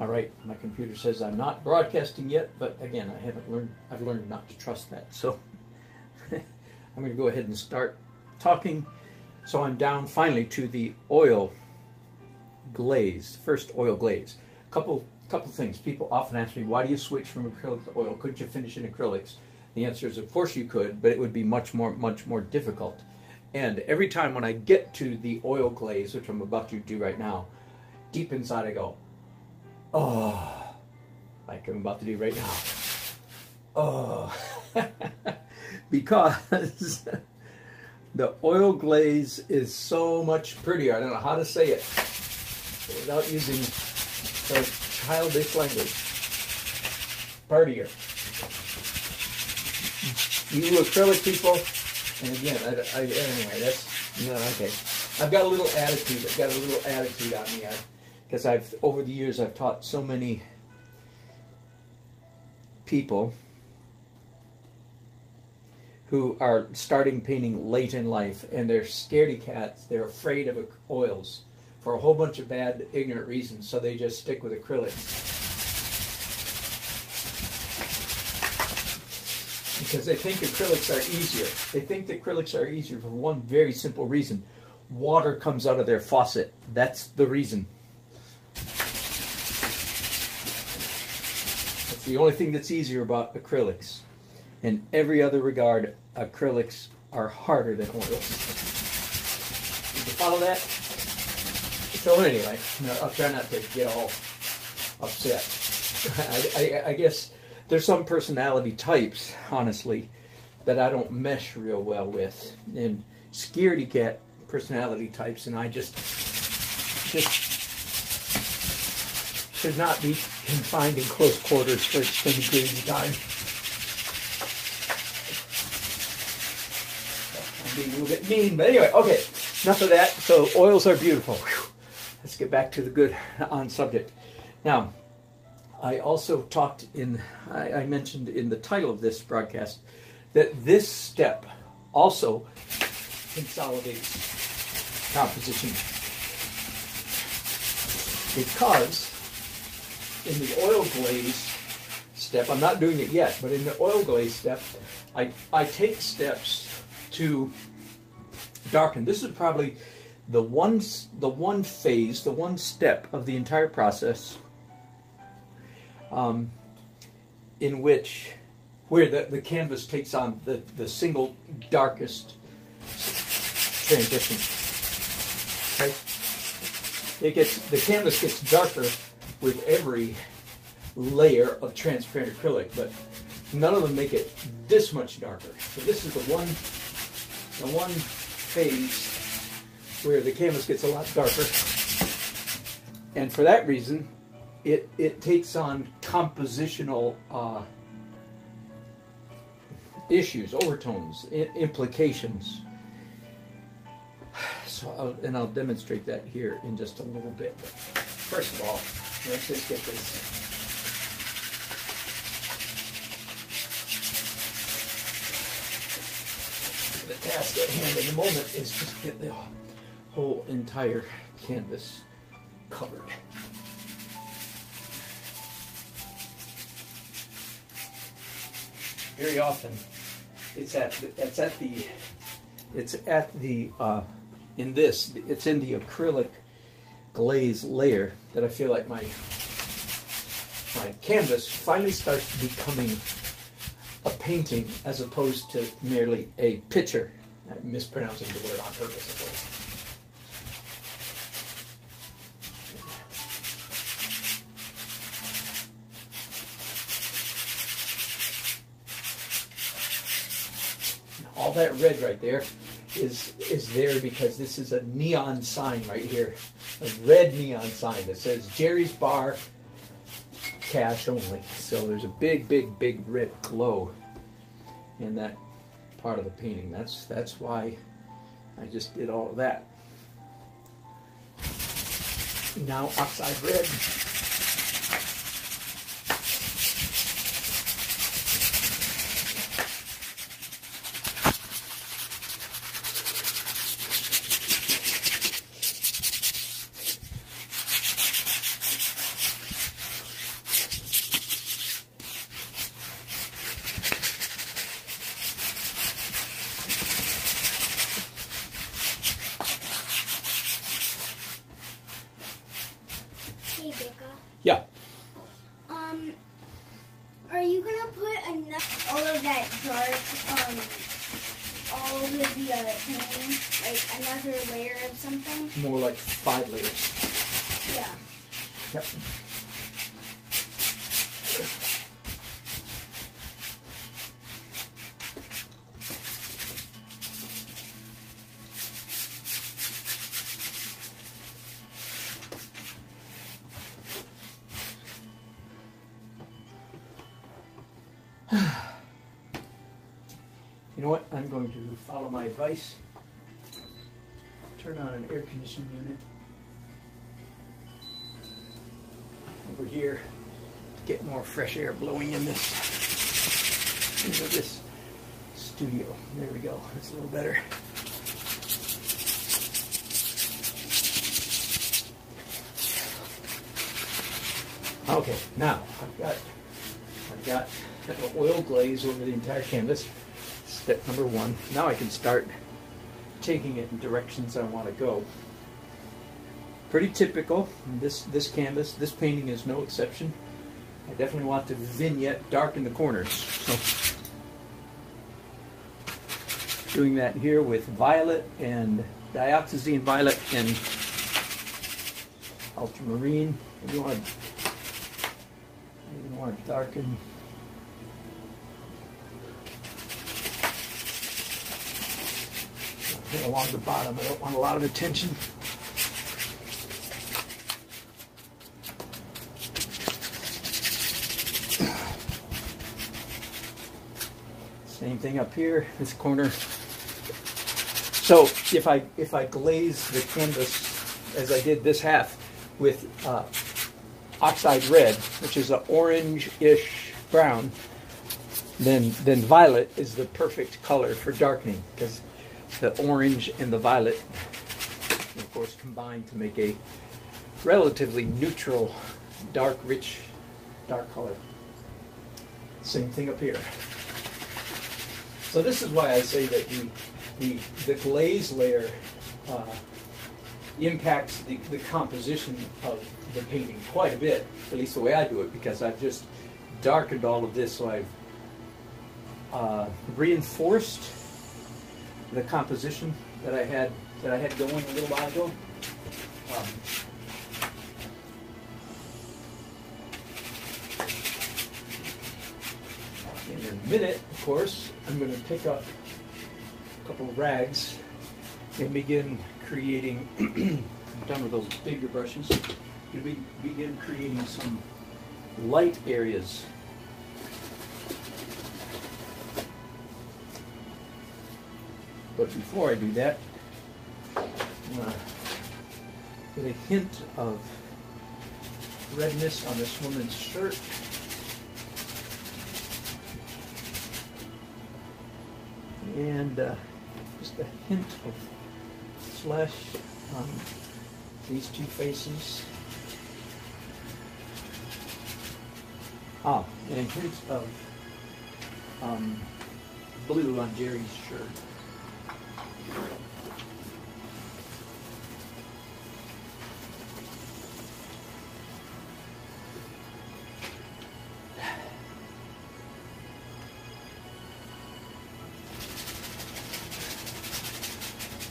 All right, my computer says I'm not broadcasting yet, but again, I've learned not to trust that. So I'm going to go ahead and start talking. So I'm down finally to the oil glaze, first oil glaze. Couple things. People often ask me, why do you switch from acrylic to oil? Couldn't you finish in acrylics? The answer is, of course you could, but it would be much more difficult. And every time when I get to the oil glaze, which I'm about to do right now, deep inside I go, oh, like I'm about to do right now. Oh, because the oil glaze is so much prettier. I don't know how to say it without using childish language. Prettier. You acrylic people, and again, anyway, that's, no, okay. I've got a little attitude on me. Because over the years, I've taught so many people who are starting painting late in life, and they're scaredy cats. They're afraid of oils for a whole bunch of bad, ignorant reasons, so they just stick with acrylics. Because they think acrylics are easier. They think the acrylics are easier for one very simple reason. Water comes out of their faucet. That's the reason. That's the only thing that's easier about acrylics. In every other regard, acrylics are harder than oils. Did you follow that? So anyway, I'll try not to get all upset. I guess there's some personality types, honestly, that I don't mesh real well with. And scaredy cat personality types, and I just should not be confined in close quarters for extended periods of time. I'm being a little bit mean, but anyway, okay, enough of that. So oils are beautiful. Whew. Let's get back to the good on subject. Now, I also talked I mentioned in the title of this broadcast that this step also consolidates composition, because in the oil glaze step, I'm not doing it yet, but in the oil glaze step, I take steps to darken. This is probably the one phase, the one step of the entire process in which, where the canvas takes on the single darkest transition. Okay? The canvas gets darker with every layer of transparent acrylic, but none of them make it this much darker. So this is the one phase where the canvas gets a lot darker, and for that reason, it takes on compositional issues, overtones, implications. So, I'll demonstrate that here in just a little bit. But first of all, let's just get this. The task at hand in the moment is just get the whole entire canvas covered. Very often, it's in the acrylic glaze layer that I feel like my canvas finally starts becoming a painting as opposed to merely a picture. I'm mispronouncing the word on purpose, of course. All that red right there is there because this is a neon sign right here, a red neon sign that says Jerry's Bar, cash only. So there's a big red glow in that part of the painting. That's why I just did all of that. Now oxide red. dark all over the painting, like another layer of something? More like 5 layers. Yeah. Yep. You know what? I'm going to follow my advice. Turn on an air conditioning unit over here to get more fresh air blowing into this studio. There we go. That's a little better. Okay, now I've got an oil glaze over the entire canvas. Step number 1. Now I can start taking it in directions I want to go. Pretty typical. This canvas, this painting is no exception. I definitely want to vignette darken the corners. So doing that here with violet and dioxazine violet and ultramarine. You want to darken. Along the bottom, I don't want a lot of attention. Same thing up here, this corner. So if I glaze the canvas as I did this half with oxide red, which is an orange-ish brown, then violet is the perfect color for darkening, because the orange and the violet, of course, combine to make a relatively neutral, dark, rich, dark color. Same thing up here. So this is why I say that the glaze layer impacts the composition of the painting quite a bit, at least the way I do it, because I've just darkened all of this, so I've reinforced the composition that I had going a little while ago. In a minute, of course, I'm going to pick up a couple of rags and begin creating. I'm done with those bigger brushes. Begin creating some light areas. But before I do that, I'm going to get a hint of redness on this woman's shirt. And just a hint of flesh on these two faces. And a hint of blue on Jerry's shirt.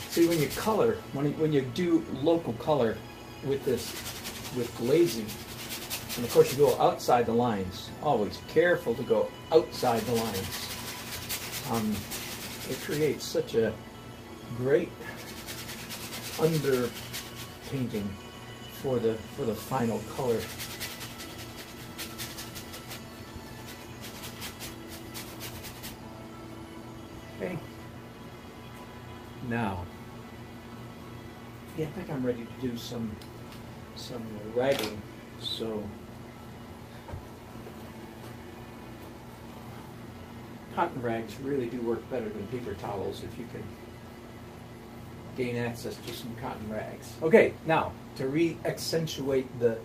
See, when you color, when you do local color with glazing, and of course you go outside the lines, always careful to go outside the lines. It creates such a great underpainting for the final color. Okay. Now, yeah, I think I'm ready to do some ragging. So cotton rags really do work better than paper towels if you can gain access to some cotton rags. Okay, now to re-accentuate the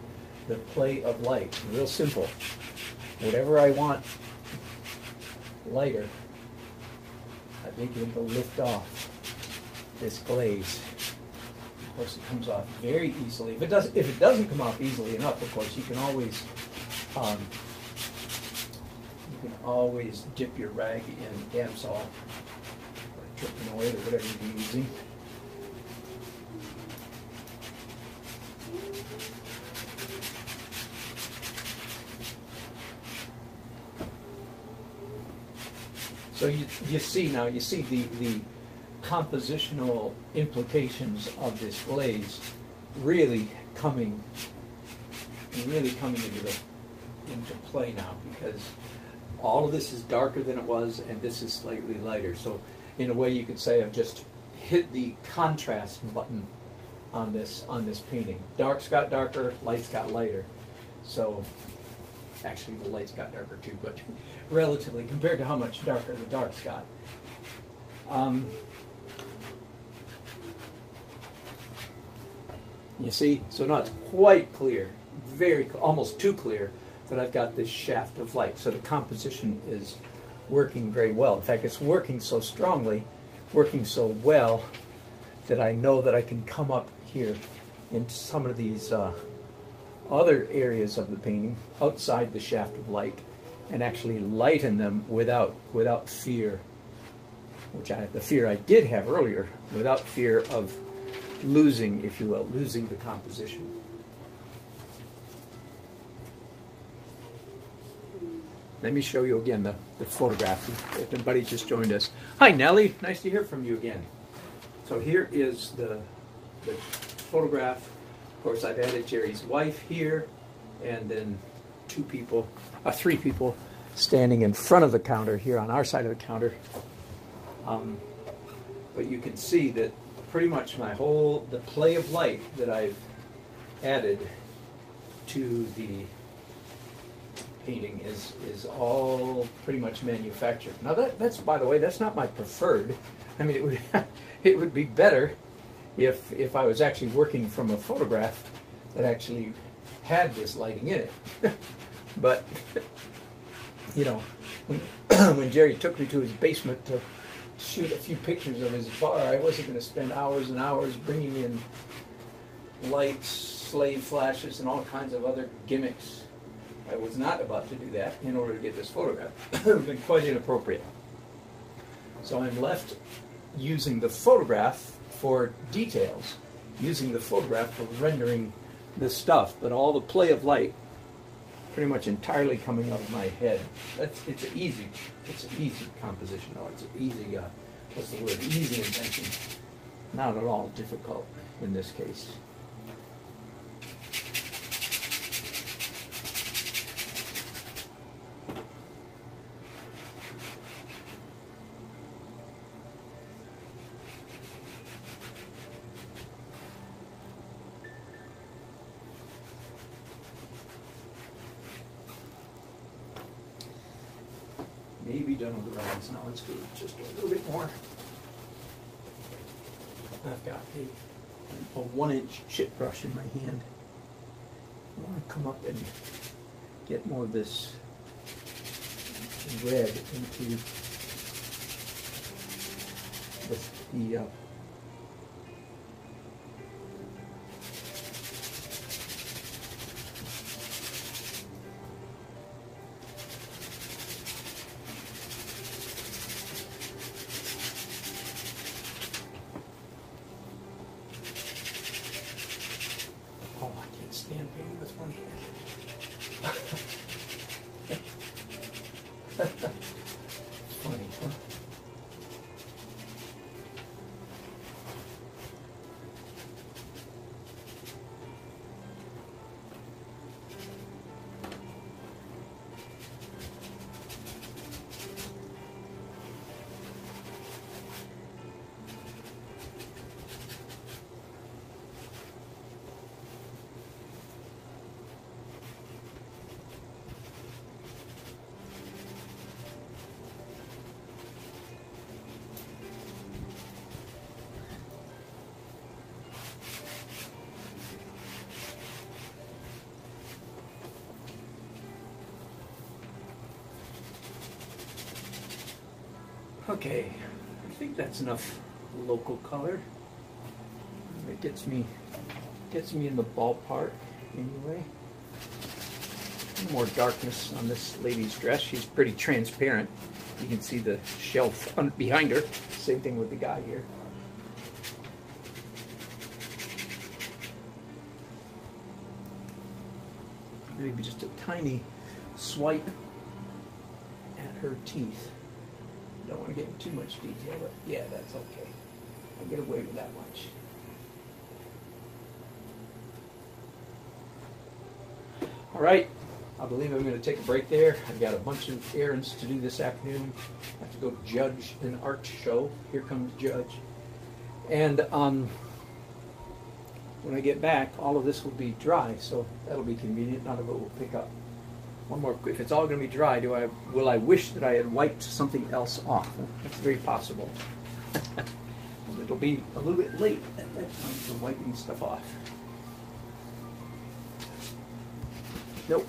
play of light, real simple. Whatever I want lighter, I begin to lift off this glaze. Of course, it comes off very easily. If it doesn't come off easily enough, of course, you can always You can always dip your rag in Gamsol or trypanoid or whatever you're using. So you see now, you see the compositional implications of this glaze really coming into play now, because all of this is darker than it was and this is slightly lighter. So in a way you could say I've just hit the contrast button on this painting. Darks got darker, lights got lighter. So actually the lights got darker too, but relatively compared to how much darker the darks got. You see, so now it's quite clear, almost too clear, that I've got this shaft of light. So the composition is working very well. In fact, it's working so strongly, working so well, that I know that I can come up here into some of these other areas of the painting outside the shaft of light and actually lighten them without fear, the fear I did have earlier, without fear of losing, if you will, losing the composition. Let me show you again the photograph. If anybody just joined us. Hi, Nellie. Nice to hear from you again. So here is the photograph. Of course, I've added Jerry's wife here, and then three people standing in front of the counter here on our side of the counter. But you can see that pretty much the play of light that I've added to the painting is all pretty much manufactured. Now that's, by the way, that's not my preferred. I mean, it would be better if I was actually working from a photograph that actually had this lighting in it. But you know, when Jerry took me to his basement to shoot a few pictures of his bar, I wasn't going to spend hours and hours bringing in lights, slave flashes, and all kinds of other gimmicks. I was not about to do that in order to get this photograph. It would have been quite inappropriate. So I'm left using the photograph for details, using the photograph for rendering this stuff, but all the play of light pretty much entirely coming out of my head. It's an easy composition, though. It's an easy, what's the word? Easy invention. Not at all difficult in this case. Maybe done with the rags. Now let's do just a little bit more. I've got a 1-inch chip brush in my hand. I want to come up and get more of this red into the stand painting with one hand. It's funny, huh? Okay, I think that's enough local color. It gets me in the ballpark anyway. More darkness on this lady's dress. She's pretty transparent. You can see the shelf behind her. Same thing with the guy here. Maybe just a tiny swipe at her teeth. Don't want to get into too much detail, but yeah, that's okay. I'll get away with that much. All right, I believe I'm going to take a break there. I've got a bunch of errands to do this afternoon. I have to go judge an art show. Here comes Judge. And when I get back, all of this will be dry, so that'll be convenient. None of it will pick up. One more, if it's all going to be dry, will I wish that I had wiped something else off? That's very possible. It'll be a little bit late at that time for wiping stuff off. Nope.